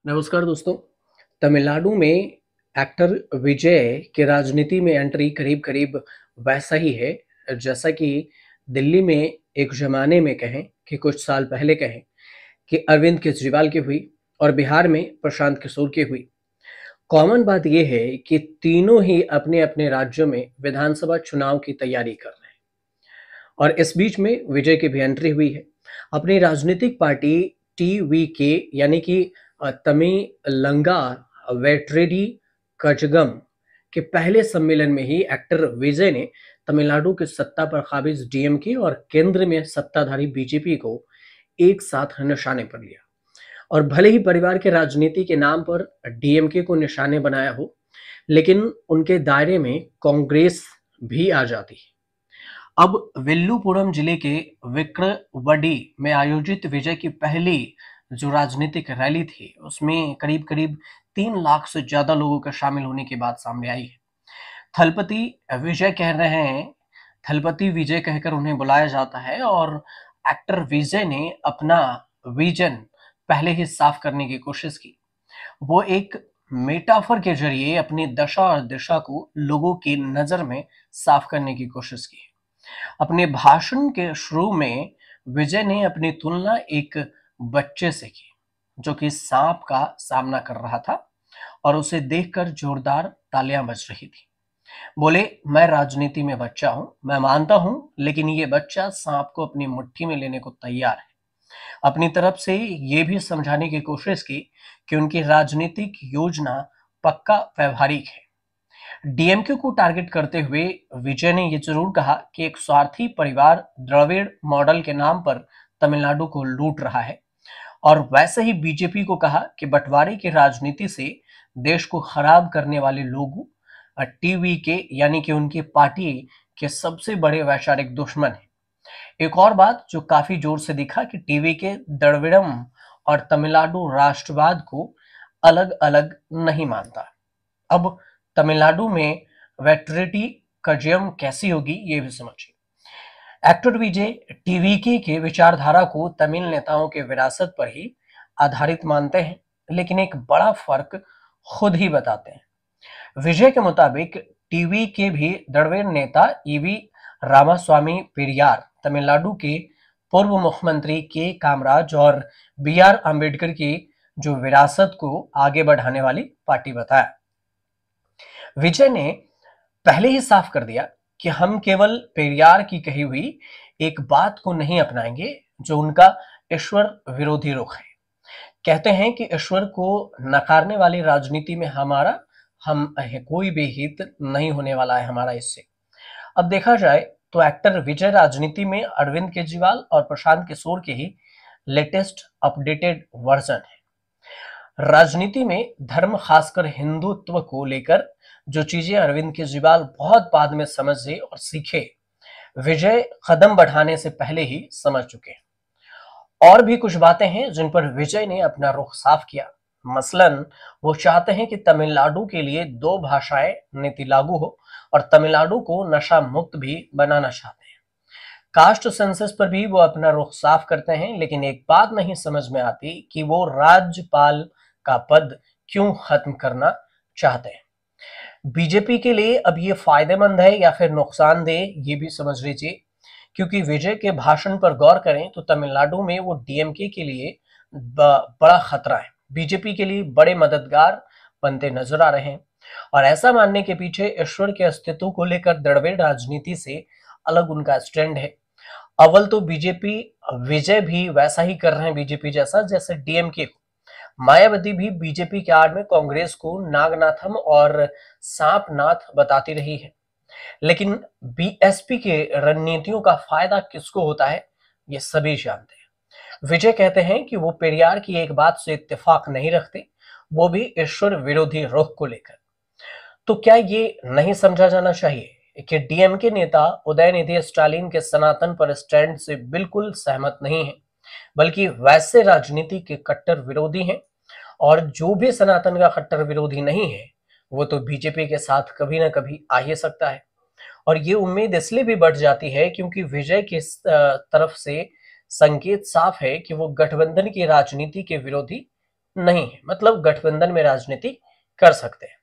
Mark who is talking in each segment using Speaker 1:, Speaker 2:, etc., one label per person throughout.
Speaker 1: नमस्कार दोस्तों। तमिलनाडु में एक्टर विजय की राजनीति में एंट्री करीब-करीब वैसा ही है, जैसा कि दिल्ली में एक ज़माने में कहें कि कुछ साल पहले कहें कि अरविंद केजरीवाल की हुई और बिहार में प्रशांत किशोर की हुई। कॉमन बात ये है कि तीनों ही अपने-अपने राज्यों में विधानसभा चुनाव की तैयारी कर रहे हैं और इस बीच में विजय की भी एंट्री हुई है। अपनी राजनीतिक पार्टी टीवीके यानी कि तमिलंगा वेट्रेडी कजगम के पहले सम्मेलन में ही एक्टर विजय ने तमिलनाडु के सत्ता पर काबिज डीएमके और केंद्र में सत्ताधारी बीजेपी को एक साथ निशाने पर लिया। और भले ही परिवार के राजनीति के नाम पर डीएमके को निशाने बनाया हो, लेकिन उनके दायरे में कांग्रेस भी आ जाती है। अब विल्लुपुरम जिले के विक्रवडी में आयोजित विजय की पहली जो राजनीतिक रैली थी, उसमें करीब-करीब 3 लाख से ज़्यादा लोगों के शामिल होने की बात सामने आई है। थलपति विजय कह रहे हैं, थलपति विजय कहकर उन्हें बुलाया जाता है और एक्टर विजय ने अपना विजन पहले ही साफ करने की कोशिश की। वो एक मेटाफर के ज़रिए अपनी दशा और दिशा को लोगों की नज़र में साफ करने की कोशिश की। अपने भाषण के शुरू में विजय ने अपनी तुलना एक बच्चे से की, जो कि सांप का सामना कर रहा था और उसे देखकर जोरदार तालियां बज रही थी। बोले, मैं राजनीति में बच्चा हूं, मैं मानता हूं, लेकिन ये बच्चा सांप को अपनी मुट्ठी में लेने को तैयार है। अपनी तरफ से ये भी समझाने की कोशिश की कि उनकी राजनीतिक योजना पक्का व्यवहारिक है। डीएमके को टारगेट करते हुए विजय ने ये जरूर कहा कि एक स्वार्थी परिवार द्रविड़ मॉडल के नाम पर तमिलनाडु को लूट रहा है और वैसे ही बीजेपी को कहा कि बंटवारे की राजनीति से देश को खराब करने वाले लोग टीवी के यानी कि उनकी पार्टी के सबसे बड़े वैचारिक दुश्मन हैं। एक और बात जो काफी जोर से दिखा कि टीवी के द्रविड़म और तमिलनाडु राष्ट्रवाद को अलग अलग नहीं मानता। अब तमिलनाडु में वेट्रेटी कजयम कैसी होगी ये भी समझिए। एक्टर विजय टीवीके के विचारधारा को तमिल नेताओं के विरासत पर ही आधारित मानते हैं, लेकिन एक बड़ा फर्क खुद ही बताते हैं। विजय के मुताबिक टीवीके भी द्रविड़ नेता ईवी रामास्वामी पेरियार, तमिलनाडु के पूर्व मुख्यमंत्री के कामराज और बी.आर. अम्बेडकर की जो विरासत को आगे बढ़ाने वाली पार्टी बताया। विजय ने पहले ही साफ कर दिया कि हम केवल पेरियार की कही हुई एक बात को नहीं अपनाएंगे जो उनका ईश्वर विरोधी रुख है। कहते हैं कि ईश्वर को नकारने वाली राजनीति में हम कोई भी हित नहीं होने वाला है हमारा इससे। अब देखा जाए तो एक्टर विजय राजनीति में अरविंद केजरीवाल और प्रशांत किशोर के ही लेटेस्ट अपडेटेड वर्जन है। राजनीति में धर्म खासकर हिंदुत्व को लेकर जो चीजें अरविंद केजरीवाल बहुत बाद में समझे और सीखे, विजय कदम बढ़ाने से पहले ही समझ चुके हैं। और भी कुछ बातें हैं जिन पर विजय ने अपना रुख साफ किया। मसलन वो चाहते हैं कि तमिलनाडु के लिए 2 भाषाएं नीति लागू हो और तमिलनाडु को नशा मुक्त भी बनाना चाहते हैं। कास्ट सेंसस पर भी वो अपना रुख साफ करते हैं, लेकिन एक बात नहीं समझ में आती कि वो राज्यपाल का पद क्यों खत्म करना चाहते हैं। बीजेपी के लिए अब ये फायदेमंद है या फिर नुकसानदेह, ये भी समझ लीजिए। क्योंकि विजय के भाषण पर गौर करें तो तमिलनाडु में वो डीएमके के लिए बड़ा खतरा है, बीजेपी के लिए बड़े मददगार बनते नजर आ रहे हैं। और ऐसा मानने के पीछे ईश्वर के अस्तित्व को लेकर द्रविड़ राजनीति से अलग उनका स्टैंड है। अव्वल तो बीजेपी विजय भी वैसा ही कर रहे हैं बीजेपी जैसा जैसे डीएमके को। मायावती भी बीजेपी के आड़ में कांग्रेस को नागनाथम और सांपनाथ बताती रही है। लेकिन बीएसपी के रणनीतियों का फायदा किसको होता है, ये सभी जानते हैं। विजय कहते हैं कि वो पेरियार की एक बात से इत्तेफाक नहीं रखते, वो भी ईश्वर विरोधी रुख को लेकर। तो क्या ये नहीं समझा जाना चाहिए कि डीएमके नेता उदयनिधि स्टालिन के सनातन पर स्टैंड से बिल्कुल सहमत नहीं है, बल्कि वैसे राजनीति के कट्टर विरोधी हैं। और जो भी सनातन का कट्टर विरोधी नहीं है, वो तो बीजेपी के साथ कभी ना कभी आ ही सकता है। और ये उम्मीद इसलिए भी बढ़ जाती है क्योंकि विजय की तरफ से संकेत साफ है कि वो गठबंधन की राजनीति के विरोधी नहीं है, मतलब गठबंधन में राजनीति कर सकते हैं।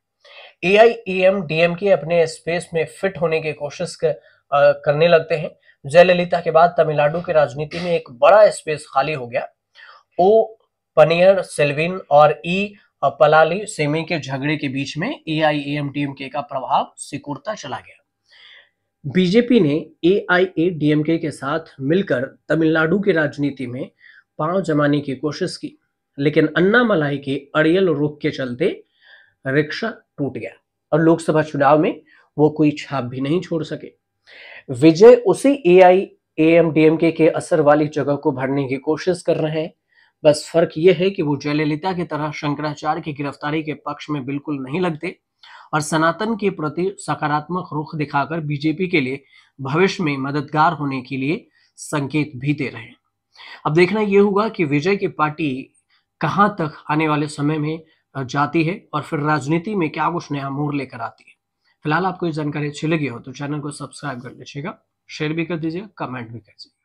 Speaker 1: एआईएमडीएमके अपने स्पेस में फिट होने की कोशिश करने लगते हैं। जयललिता के बाद तमिलनाडु की राजनीति में एक बड़ा स्पेस खाली हो गया। ओ पनीर सेल्विन और ई पलाली सेमी के झगड़े के बीच में एआईएमडीएमके का प्रभाव सिकुड़ता चला गया। बीजेपी ने एआईएडीएमके के साथ मिलकर तमिलनाडु की राजनीति में पांव जमाने की कोशिश की, लेकिन अन्नामलाई के अड़ियल रुख के चलते रिक्शा टूट गया और लोकसभा चुनाव में वो कोई छाप भी नहीं छोड़ सके। विजय उसी एआईएमडीएमके के असर वाली जगह को भरने की कोशिश कर रहे हैं। बस फर्क यह है कि वो जयललिता की तरह शंकराचार्य की गिरफ्तारी के पक्ष में बिल्कुल नहीं लगते और सनातन के प्रति सकारात्मक रुख दिखाकर बीजेपी के लिए भविष्य में मददगार होने के लिए संकेत भी दे रहे हैं। अब देखना यह होगा कि विजय की पार्टी कहां तक आने वाले समय में जाती है और फिर राजनीति में क्या कुछ नया मोड़ लेकर आती है। फिलहाल आपको ये जानकारी अच्छी लगी हो तो चैनल को सब्सक्राइब कर लीजिएगा, शेयर भी कर दीजिएगा, कमेंट भी कर दीजिएगा।